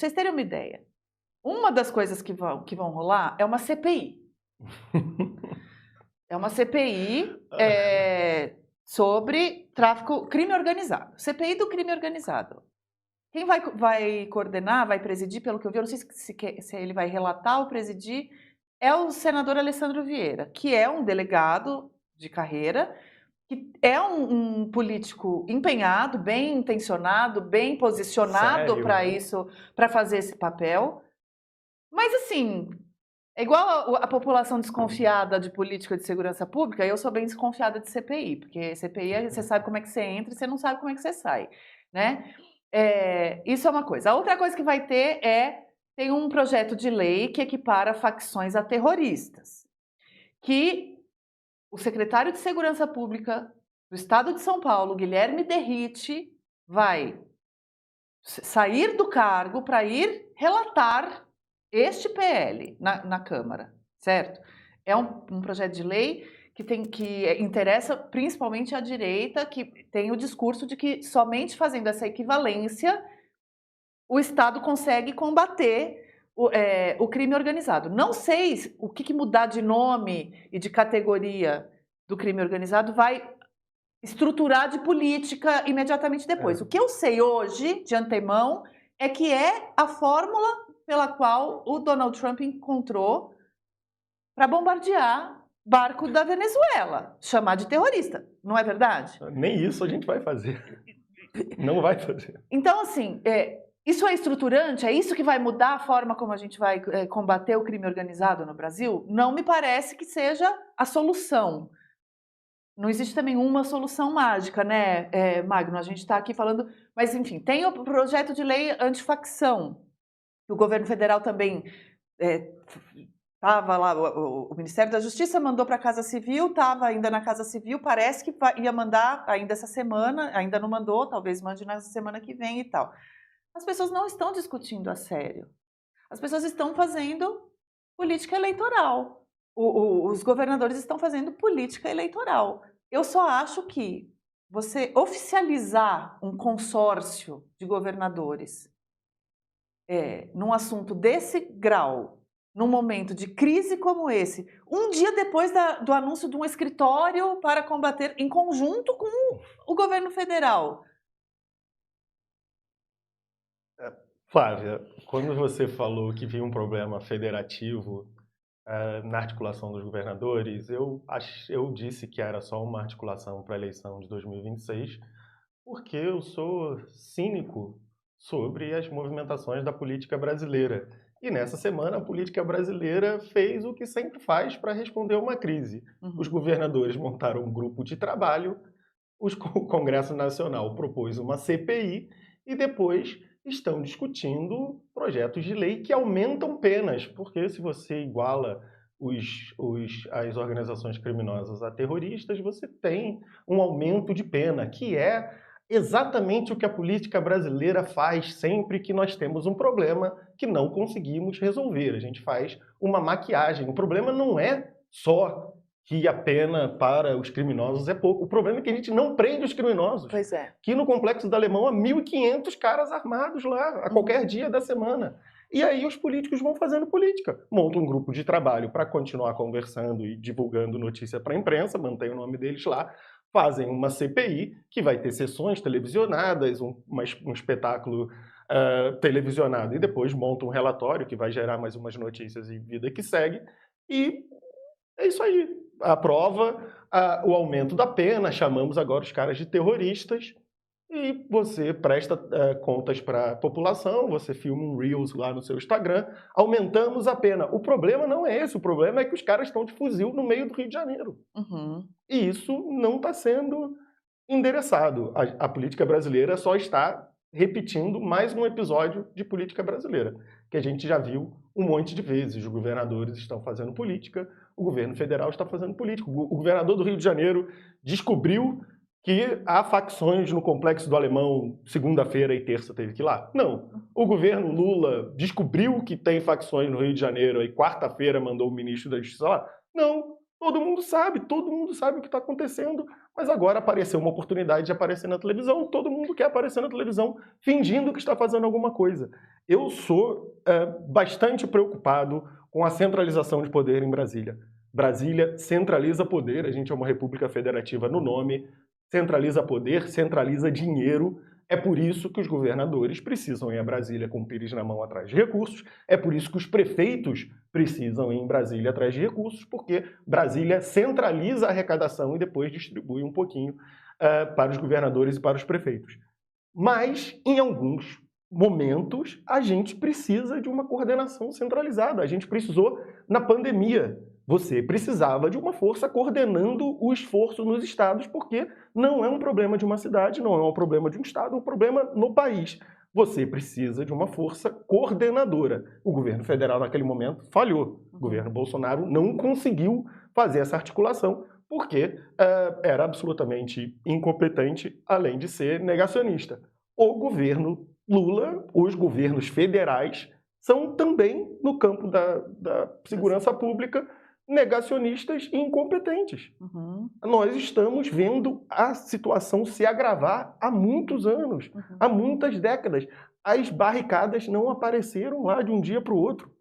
vocês terem uma ideia, uma das coisas que vão rolar é uma CPI. É uma CPI sobre crime organizado. CPI do crime organizado. Quem vai coordenar, vai presidir, pelo que eu vi, eu não sei se ele vai relatar ou presidir, é o senador Alessandro Vieira, que é um delegado de carreira, que é um político empenhado, bem intencionado, bem posicionado para isso, para fazer esse papel. Mas assim, é igual a população desconfiada de política de segurança pública, eu sou bem desconfiada de CPI, porque CPI você sabe como é que você entra e você não sabe como é que você sai, né? Isso é uma coisa. A outra coisa que vai ter tem um projeto de lei que equipara facções a terroristas, que o secretário de Segurança Pública do Estado de São Paulo, Guilherme Derrite, vai sair do cargo para ir relatar este PL na Câmara, certo? É um projeto de lei que interessa principalmente à direita, que tem o discurso de que somente fazendo essa equivalência o Estado consegue combater o crime organizado. Não sei o que mudar de nome e de categoria do crime organizado vai estruturar de política imediatamente depois. O que eu sei hoje, de antemão, é que é a fórmula pela qual o Donald Trump encontrou para bombardear barco da Venezuela, chamar de terrorista, não é verdade? Nem isso a gente vai fazer. Não vai fazer. Então, assim, isso é estruturante? É isso que vai mudar a forma como a gente vai combater o crime organizado no Brasil? Não me parece que seja a solução. Não existe também uma solução mágica, né, Magno? A gente está aqui falando... Mas, enfim, tem o projeto de lei antifacção, que o governo federal também estava lá, o Ministério da Justiça mandou para a Casa Civil, estava ainda na Casa Civil, parece que ia mandar ainda essa semana, ainda não mandou, talvez mande na semana que vem e tal. As pessoas não estão discutindo a sério. As pessoas estão fazendo política eleitoral. Os governadores estão fazendo política eleitoral. Eu só acho que você oficializar um consórcio de governadores num assunto desse grau, num momento de crise como esse, um dia depois do anúncio de um escritório para combater em conjunto com o governo federal. Flávia, quando você falou que vinha um problema federativo na articulação dos governadores, eu disse que era só uma articulação para a eleição de 2026, porque eu sou cínico sobre as movimentações da política brasileira. E nessa semana a política brasileira fez o que sempre faz para responder a uma crise. Os governadores montaram um grupo de trabalho, o Congresso Nacional propôs uma CPI e depois estão discutindo projetos de lei que aumentam penas, porque se você iguala as organizações criminosas a terroristas, você tem um aumento de pena, que é exatamente o que a política brasileira faz sempre que nós temos um problema que não conseguimos resolver. A gente faz uma maquiagem. O problema não é só que a pena para os criminosos é pouco. O problema é que a gente não prende os criminosos. Pois é. Que no Complexo do Alemão há 1.500 caras armados lá, a qualquer dia da semana. E aí os políticos vão fazendo política. Montam um grupo de trabalho para continuar conversando e divulgando notícia para a imprensa, mantém o nome deles lá, fazem uma CPI, que vai ter sessões televisionadas, um espetáculo televisionado, e depois montam um relatório que vai gerar mais umas notícias e vida que segue. E é isso aí. Aprova o aumento da pena, chamamos agora os caras de terroristas, e você presta contas para a população, você filma um Reels lá no seu Instagram, aumentamos a pena. O problema não é esse, o problema é que os caras estão de fuzil no meio do Rio de Janeiro. E isso não está sendo endereçado. A política brasileira só está repetindo mais um episódio de política brasileira, que a gente já viu um monte de vezes. Os governadores estão fazendo política, o governo federal está fazendo política. O governador do Rio de Janeiro descobriu que há facções no Complexo do Alemão, segunda-feira e terça teve que ir lá. Não. O governo Lula descobriu que tem facções no Rio de Janeiro e quarta-feira mandou o ministro da Justiça lá. Não. Todo mundo sabe o que está acontecendo, mas agora apareceu uma oportunidade de aparecer na televisão, todo mundo quer aparecer na televisão fingindo que está fazendo alguma coisa. Eu sou bastante preocupado com a centralização de poder em Brasília. Brasília centraliza poder, a gente é uma república federativa no nome, centraliza poder, centraliza dinheiro. É por isso que os governadores precisam ir a Brasília com o pires na mão atrás de recursos, é por isso que os prefeitos precisam ir em Brasília atrás de recursos, porque Brasília centraliza a arrecadação e depois distribui um pouquinho para os governadores e para os prefeitos. Mas, em alguns momentos, a gente precisa de uma coordenação centralizada. A gente precisou na pandemia. Você precisava de uma força coordenando o esforço nos estados, porque não é um problema de uma cidade, não é um problema de um estado, é um problema no país. Você precisa de uma força coordenadora. O governo federal, naquele momento, falhou. O governo Bolsonaro não conseguiu fazer essa articulação, porque era absolutamente incompetente, além de ser negacionista. O governo Lula, os governos federais, são também, no campo da segurança pública, negacionistas e incompetentes. Nós estamos vendo a situação se agravar há muitos anos, há muitas décadas. As barricadas não apareceram lá de um dia para o outro.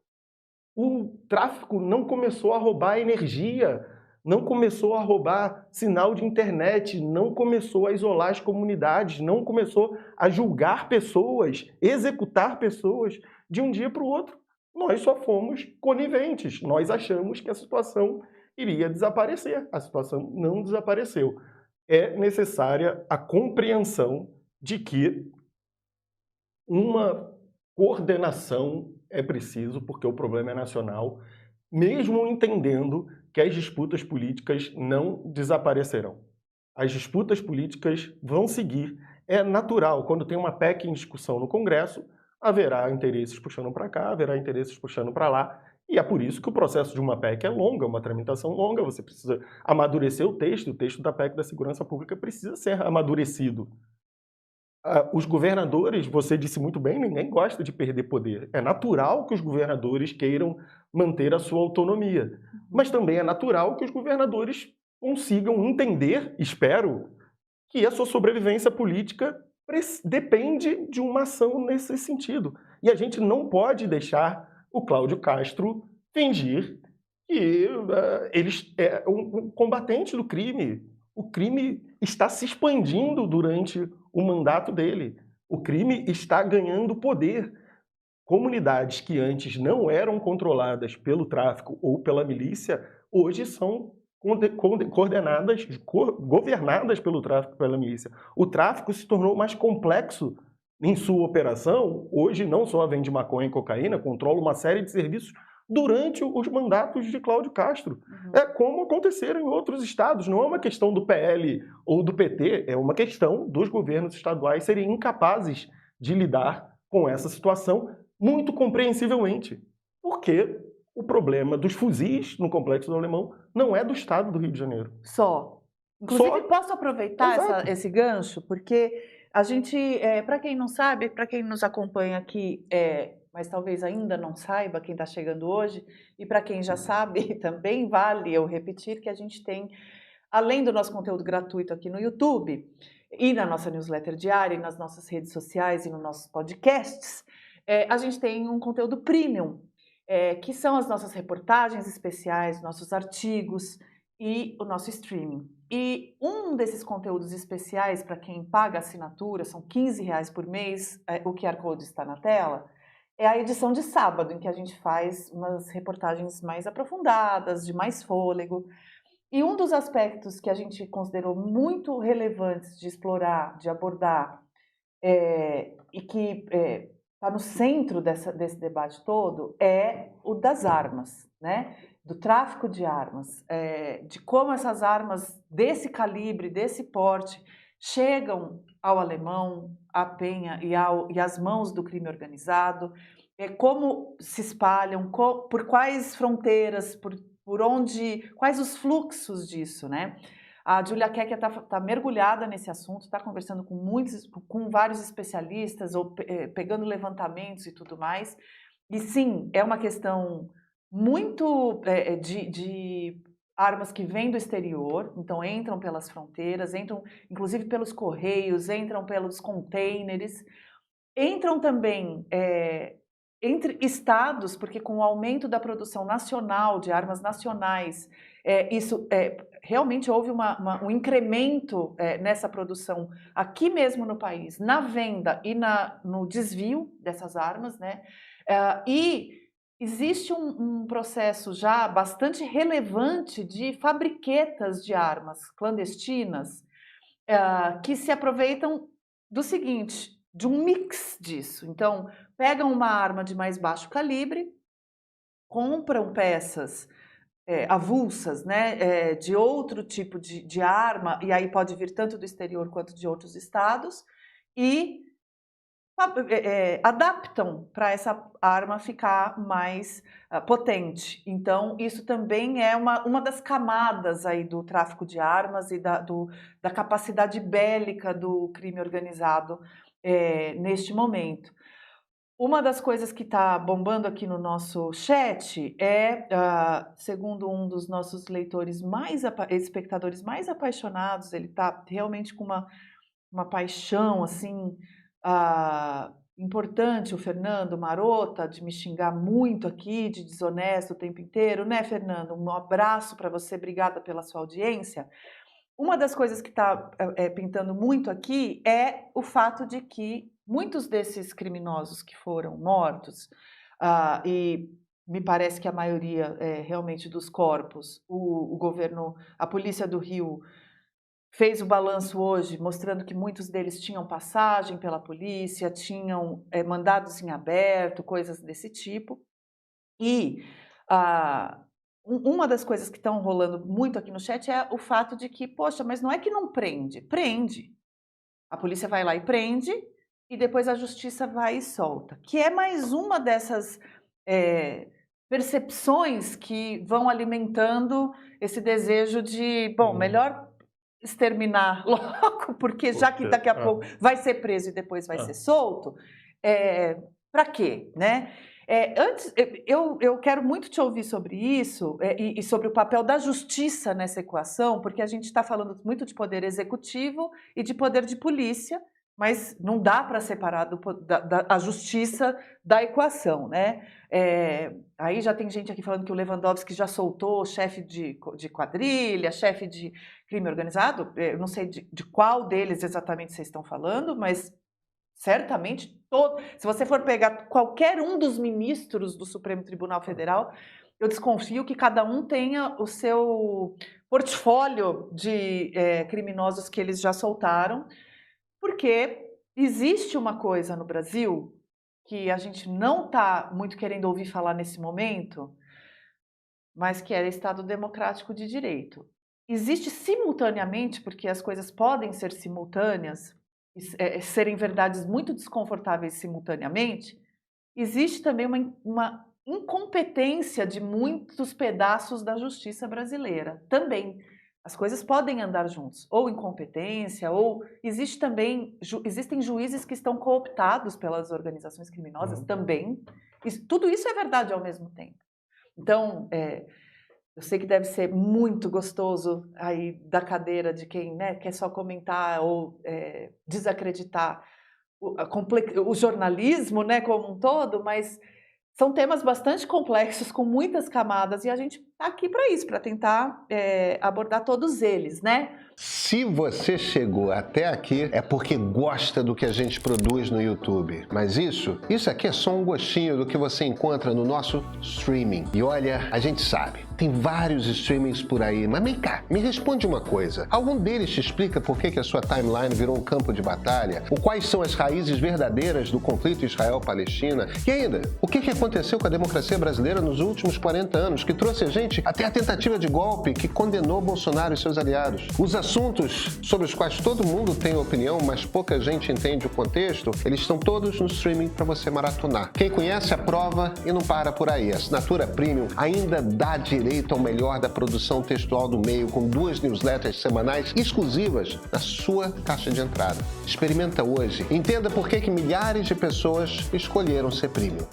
O tráfico não começou a roubar energia, não começou a roubar sinal de internet, não começou a isolar as comunidades, não começou a julgar pessoas, executar pessoas de um dia para o outro. Nós só fomos coniventes, nós achamos que a situação iria desaparecer. A situação não desapareceu. É necessária a compreensão de que uma coordenação é preciso, porque o problema é nacional, mesmo entendendo que as disputas políticas não desaparecerão. As disputas políticas vão seguir. É natural, quando tem uma PEC em discussão no Congresso, haverá interesses puxando para cá, haverá interesses puxando para lá, e é por isso que o processo de uma PEC é longa, uma tramitação longa, você precisa amadurecer o texto da PEC da Segurança Pública precisa ser amadurecido. Os governadores, você disse muito bem, ninguém gosta de perder poder. É natural que os governadores queiram manter a sua autonomia. Mas também é natural que os governadores consigam entender, espero, que a sua sobrevivência política depende de uma ação nesse sentido. E a gente não pode deixar o Cláudio Castro fingir que ele é um combatente do crime. O crime está se expandindo durante o mandato dele. O crime está ganhando poder. Comunidades que antes não eram controladas pelo tráfico ou pela milícia, hoje são governadas pelo tráfico e pela milícia. O tráfico se tornou mais complexo em sua operação. Hoje não só vende maconha e cocaína, controla uma série de serviços durante os mandatos de Cláudio Castro. É como aconteceram em outros estados. Não é uma questão do PL ou do PT, é uma questão dos governos estaduais serem incapazes de lidar com essa situação, muito compreensivelmente. Porque o problema dos fuzis no Complexo do Alemão não é do estado do Rio de Janeiro. Só. Inclusive, posso aproveitar esse gancho, porque a gente, para quem não sabe, para quem nos acompanha aqui, mas talvez ainda não saiba, quem está chegando hoje, e para quem já sabe, também vale eu repetir que a gente tem, além do nosso conteúdo gratuito aqui no YouTube, e na nossa newsletter diária, e nas nossas redes sociais e nos nossos podcasts, a gente tem um conteúdo premium, que são as nossas reportagens especiais, nossos artigos e o nosso streaming. E um desses conteúdos especiais, para quem paga a assinatura, são R$15 por mês, o QR Code está na tela, é a edição de sábado, em que a gente faz umas reportagens mais aprofundadas, de mais fôlego. E um dos aspectos que a gente considerou muito relevantes de explorar, de abordar, e que está no centro desse debate todo, é o das armas, né? Do tráfico de armas, de como essas armas desse calibre, desse porte, chegam ao alemão, à Penha e às mãos do crime organizado, como se espalham, por quais fronteiras, por onde, quais os fluxos disso, né? A Julia Kekia está mergulhada nesse assunto, está conversando com vários especialistas, ou pegando levantamentos e tudo mais. E sim, é uma questão muito de armas que vêm do exterior, então entram pelas fronteiras, entram inclusive pelos correios, entram pelos containers, entram também entre estados, porque com o aumento da produção nacional de armas nacionais, isso realmente houve um incremento nessa produção aqui mesmo no país, na venda e no desvio dessas armas, né? E existe um processo já bastante relevante de fabriquetas de armas clandestinas que se aproveitam do seguinte, de um mix disso. Então, pegam uma arma de mais baixo calibre, compram peças avulsas, né, de outro tipo de arma, e aí pode vir tanto do exterior quanto de outros estados, e adaptam para essa arma ficar mais potente. Então, isso também é uma das camadas aí do tráfico de armas e da capacidade bélica do crime organizado neste momento. Uma das coisas que está bombando aqui no nosso chat segundo um dos nossos leitores espectadores mais apaixonados, ele está realmente com uma paixão assim importante, o Fernando Marota, de me xingar muito aqui, de desonesto o tempo inteiro, né, Fernando? Um abraço para você, obrigada pela sua audiência. Uma das coisas que está pintando muito aqui é o fato de que muitos desses criminosos que foram mortos, e me parece que a maioria realmente dos corpos, o governo, a polícia do Rio fez o balanço hoje, mostrando que muitos deles tinham passagem pela polícia, tinham mandados em aberto, coisas desse tipo. E uma das coisas que estão rolando muito aqui no chat é o fato de que, poxa, mas não é que não prende, prende. A polícia vai lá e prende, e depois a justiça vai e solta. Que é mais uma dessas percepções que vão alimentando esse desejo de, bom, melhor exterminar logo, porque já que daqui a pouco vai ser preso e depois vai ser solto, para quê, né? Antes, eu quero muito te ouvir sobre isso e sobre o papel da justiça nessa equação, porque a gente está falando muito de poder executivo e de poder de polícia, mas não dá para separar a justiça da equação, né? Aí já tem gente aqui falando que o Lewandowski já soltou chefe de quadrilha, chefe de crime organizado. Eu não sei de qual deles exatamente vocês estão falando, mas certamente se você for pegar qualquer um dos ministros do Supremo Tribunal Federal, eu desconfio que cada um tenha o seu portfólio de criminosos que eles já soltaram, porque existe uma coisa no Brasil que a gente não está muito querendo ouvir falar nesse momento, mas que é Estado Democrático de Direito. Existe simultaneamente, porque as coisas podem ser simultâneas, serem verdades muito desconfortáveis simultaneamente, existe também uma incompetência de muitos pedaços da justiça brasileira. Também. As coisas podem andar juntos, ou incompetência, ou existem juízes que estão cooptados pelas organizações criminosas também. Tudo isso é verdade ao mesmo tempo. Então, eu sei que deve ser muito gostoso aí da cadeira de quem quer só comentar ou desacreditar o jornalismo, né, como um todo, mas são temas bastante complexos, com muitas camadas, e a gente está aqui para isso, para tentar abordar todos eles, né? Se você chegou até aqui, é porque gosta do que a gente produz no YouTube. Mas isso aqui é só um gostinho do que você encontra no nosso streaming. E olha, a gente sabe, tem vários streamings por aí, mas vem cá, me responde uma coisa. Algum deles te explica por que a sua timeline virou um campo de batalha? Ou quais são as raízes verdadeiras do conflito Israel-Palestina? E ainda, o que aconteceu com a democracia brasileira nos últimos 40 anos, que trouxe a gente até a tentativa de golpe que condenou Bolsonaro e seus aliados? Os assuntos sobre os quais todo mundo tem opinião, mas pouca gente entende o contexto, eles estão todos no streaming para você maratonar. Quem conhece, aprova e não para por aí. A assinatura Premium ainda dá direito ao melhor da produção textual do meio, com 2 newsletters semanais exclusivas na sua caixa de entrada. Experimenta hoje. Entenda por que milhares de pessoas escolheram ser Premium.